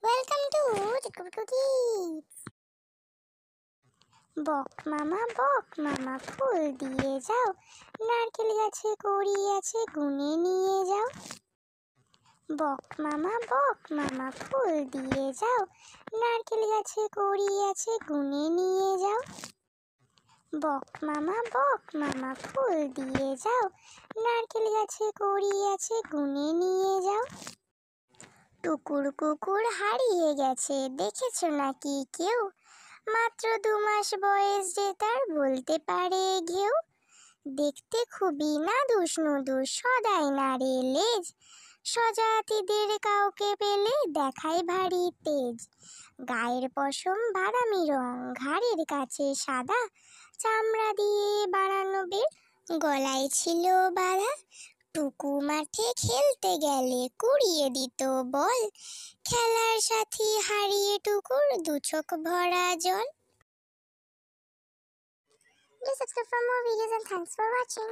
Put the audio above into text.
Welcome to the Kids. বক মামা ফুল দিয়ে যাও, নারকেল গাছে কড়ি আছে গুনে নিয়ে যাও। বক মামা ফুল দিয়ে যাও, নারকেল গাছে কড়ি আছে গুনে নিয়ে যাও। বক মামা ফুল দিয়ে যাও, নারকেল গাছে কড়ি আছে গুনে নিয়ে যাও। টুকুর কুকুর হারিয়ে গেছে, দেখেছো নাকি কেউ? মাত্র 2 মাস বয়স যে তার, বলতে পারে ঘেউ। দেখতে খুবই নাদুস নুদুস, সদাই নাড়ে লেজ। স্বজাতিদের কাউকে পেলে দেখায় ভারী তেজ। গায়ের পশম বাদামি রং, ঘাড়ের কাছে সাদা, চামড়া দিয়ে বানানো বেল, গলায় ছিল বাঁধা। টুকু মাঠে খেলতে গেলে কুড়িয়ে দিত বল, খেলার সাথী হারিয়ে টুকুর 2 চোখ ভরা জল। Please subscribe for more videos and thanks for watching.